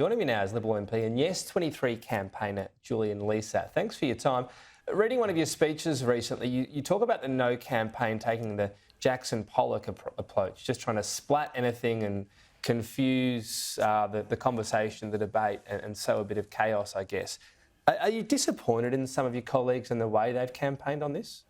Joining me now is Liberal MP and Yes 23 campaigner Julian Leeser. Thanks for your time. Reading one of your speeches recently, you talk about the No campaign taking the Jackson Pollock approach, just trying to splat anything and confuse the conversation, the debate, and sow a bit of chaos, I guess. Are you disappointed in some of your colleagues and the way they've campaigned on this?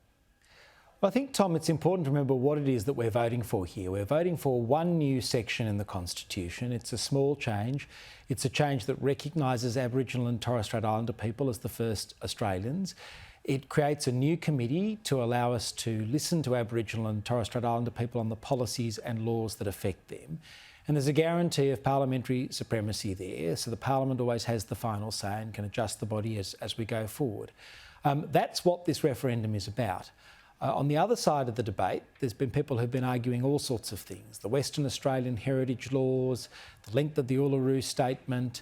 Well, I think, Tom, it's important to remember what it is that we're voting for here. We're voting for one new section in the Constitution. It's a small change. It's a change that recognises Aboriginal and Torres Strait Islander people as the first Australians. It creates a new committee to allow us to listen to Aboriginal and Torres Strait Islander people on the policies and laws that affect them. And there's a guarantee of parliamentary supremacy there, so the Parliament always has the final say and can adjust the body as we go forward. That's what this referendum is about. On the other side of the debate, there's been people who've been arguing all sorts of things. The Western Australian heritage laws, the length of the Uluru Statement,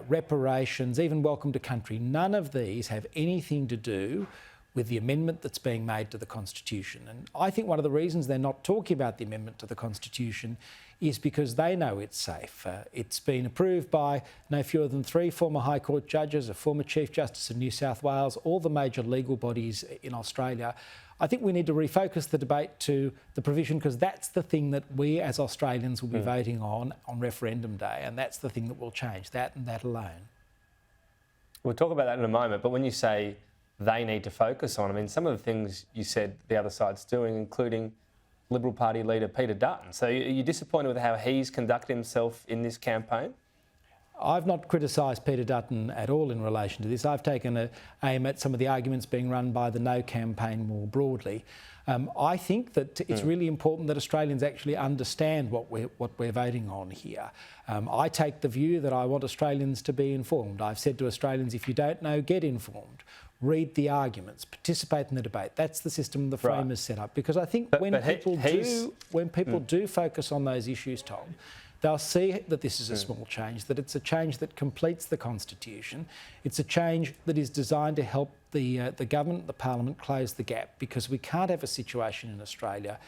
reparations, even welcome to country. None of these have anything to do with the amendment that's being made to the Constitution. And I think one of the reasons they're not talking about the amendment to the Constitution is because they know it's safe. It's been approved by no fewer than 3 former High Court judges, a former Chief Justice of New South Wales, all the major legal bodies in Australia. I think we need to refocus the debate to the provision because that's the thing that we as Australians will be voting on referendum day, and that's the thing that will change, that and that alone. We'll talk about that in a moment, but when you say they need to focus on, I mean, some of the things you said the other side's doing, including Liberal Party leader Peter Dutton. So are you disappointed with how he's conducted himself in this campaign? I've not criticised Peter Dutton at all in relation to this. I've taken an aim at some of the arguments being run by the No campaign more broadly. I think that it's really important that Australians actually understand what we're voting on here. I take the view that I want Australians to be informed. I've said to Australians, if you don't know, get informed. Read the arguments, participate in the debate. That's the system the framers set up. Because I think when people do focus on those issues, Tom, they'll see that this is a small change, that it's a change that completes the Constitution. It's a change that is designed to help the government, the Parliament, close the gap, because we can't have a situation in Australia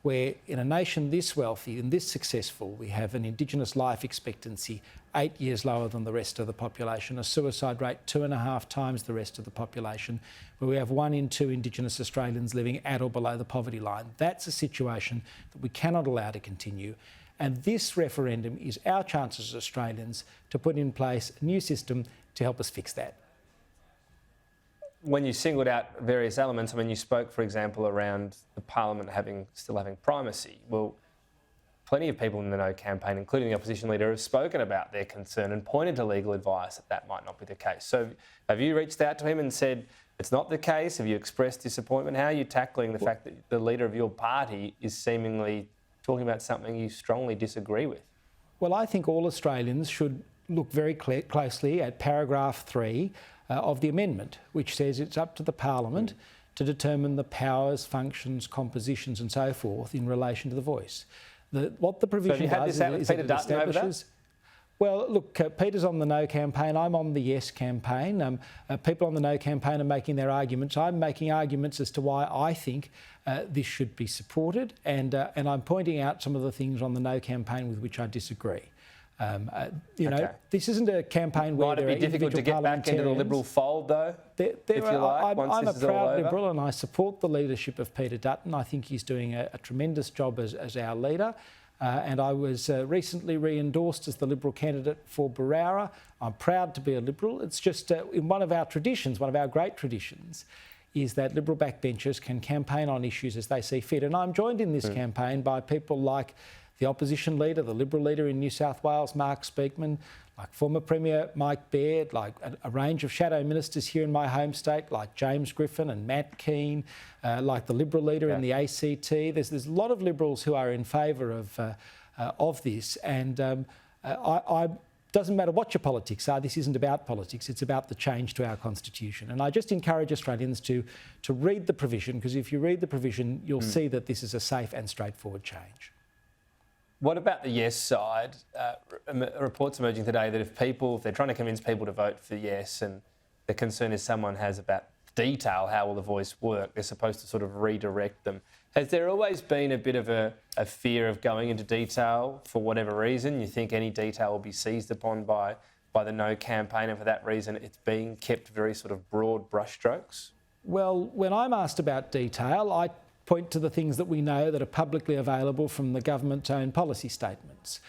where in a nation this wealthy and this successful, we have an Indigenous life expectancy 8 years lower than the rest of the population, a suicide rate 2.5 times the rest of the population, where we have 1 in 2 Indigenous Australians living at or below the poverty line. That's a situation that we cannot allow to continue. And this referendum is our chance as Australians to put in place a new system to help us fix that. When you singled out various elements, I mean, you spoke, for example, around the Parliament still having primacy. Well, plenty of people in the No campaign, including the opposition leader, have spoken about their concern and pointed to legal advice that might not be the case. So have you reached out to him and said it's not the case? Have you expressed disappointment? How are you tackling the fact that the leader of your party is seemingly talking about something you strongly disagree with? Well, I think all Australians should look very closely at paragraph 3 of the amendment, which says it's up to the Parliament to determine the powers, functions, compositions and so forth in relation to the voice. What the provision does is Peter Dutton over that? Well, look, Peter's on the No campaign, I'm on the Yes campaign. People on the No campaign are making their arguments. I'm making arguments as to why I think this should be supported, and I'm pointing out some of the things on the No campaign with which I disagree. This isn't a campaign where might it be difficult to get back into the Liberal fold, though, if you like, I'm a proud Liberal and I support the leadership of Peter Dutton. I think he's doing a tremendous job as our leader. And I was recently re-endorsed as the Liberal candidate for Berowra. I'm proud to be a Liberal. It's just in one of our traditions, one of our great traditions, is that Liberal backbenchers can campaign on issues as they see fit. And I'm joined in this campaign by people like the opposition leader, the Liberal leader in New South Wales, Mark Speakman, like former Premier Mike Baird, like a range of shadow ministers here in my home state, like James Griffin and Matt Keane, like the Liberal leader in the ACT. There's a lot of Liberals who are in favour of this, and doesn't matter what your politics are, this isn't about politics, it's about the change to our Constitution. And I just encourage Australians to read the provision, because if you read the provision, you'll see that this is a safe and straightforward change. What about the Yes side? Reports emerging today that if they're trying to convince people to vote for Yes, and the concern is someone has about detail, how will the voice work, they're supposed to sort of redirect them. Has there always been a bit of a fear of going into detail for whatever reason? You think any detail will be seized upon by by the No campaign, and for that reason it's being kept very sort of broad brushstrokes? Well, when I'm asked about detail, I point to the things that we know that are publicly available from the government's own policy statements.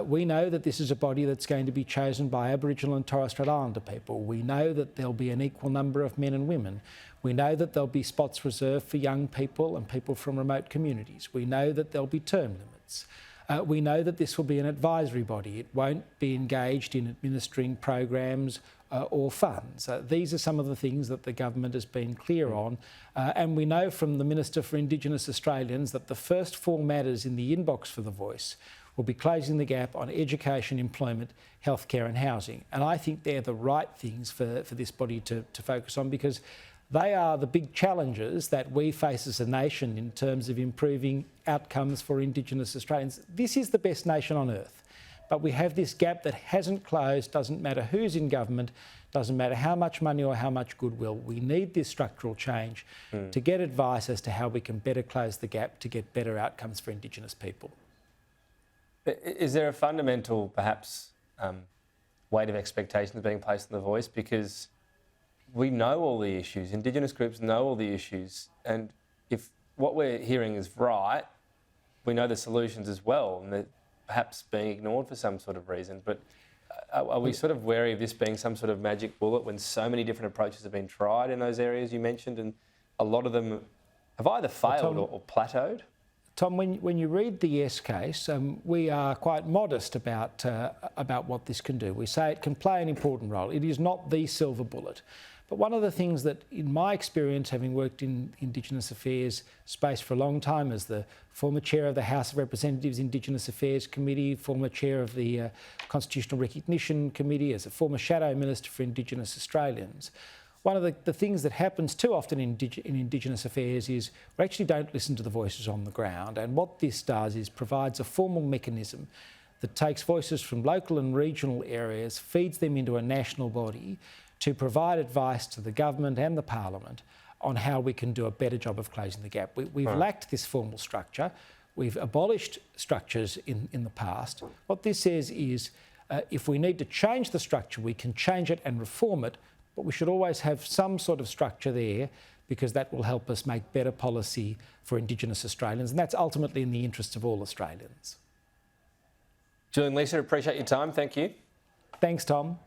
We know that this is a body that's going to be chosen by Aboriginal and Torres Strait Islander people. We know that there'll be an equal number of men and women. We know that there'll be spots reserved for young people and people from remote communities. We know that there'll be term limits. We know that this will be an advisory body. It won't be engaged in administering programs or funds. These are some of the things that the government has been clear on. And we know from the Minister for Indigenous Australians that the first 4 matters in the inbox for The Voice will be closing the gap on education, employment, healthcare and housing. And I think they're the right things for this body to focus on, because they are the big challenges that we face as a nation in terms of improving outcomes for Indigenous Australians. This is the best nation on earth, but we have this gap that hasn't closed. Doesn't matter who's in government, doesn't matter how much money or how much goodwill. We need this structural change to get advice as to how we can better close the gap to get better outcomes for Indigenous people. Is there a fundamental, perhaps, weight of expectations being placed on The Voice? Because we know all the issues, Indigenous groups know all the issues, and if what we're hearing is right, we know the solutions as well, and they're perhaps being ignored for some sort of reason. But are we sort of wary of this being some sort of magic bullet when so many different approaches have been tried in those areas you mentioned, and a lot of them have either failed or plateaued? Tom, when you read the Yes case, we are quite modest about what this can do. We say it can play an important role. It is not the silver bullet. But one of the things that, in my experience, having worked in Indigenous affairs space for a long time, as the former chair of the House of Representatives Indigenous Affairs Committee, former chair of the Constitutional Recognition Committee, as a former shadow minister for Indigenous Australians, one of the things that happens too often in Indigenous affairs is we actually don't listen to the voices on the ground. And what this does is provides a formal mechanism that takes voices from local and regional areas, feeds them into a national body to provide advice to the government and the parliament on how we can do a better job of closing the gap. We've lacked this formal structure. We've abolished structures in the past. What this says is if we need to change the structure, we can change it and reform it, but we should always have some sort of structure there, because that will help us make better policy for Indigenous Australians, and that's ultimately in the interests of all Australians. Julian Leeser, appreciate your time. Thank you. Thanks, Tom.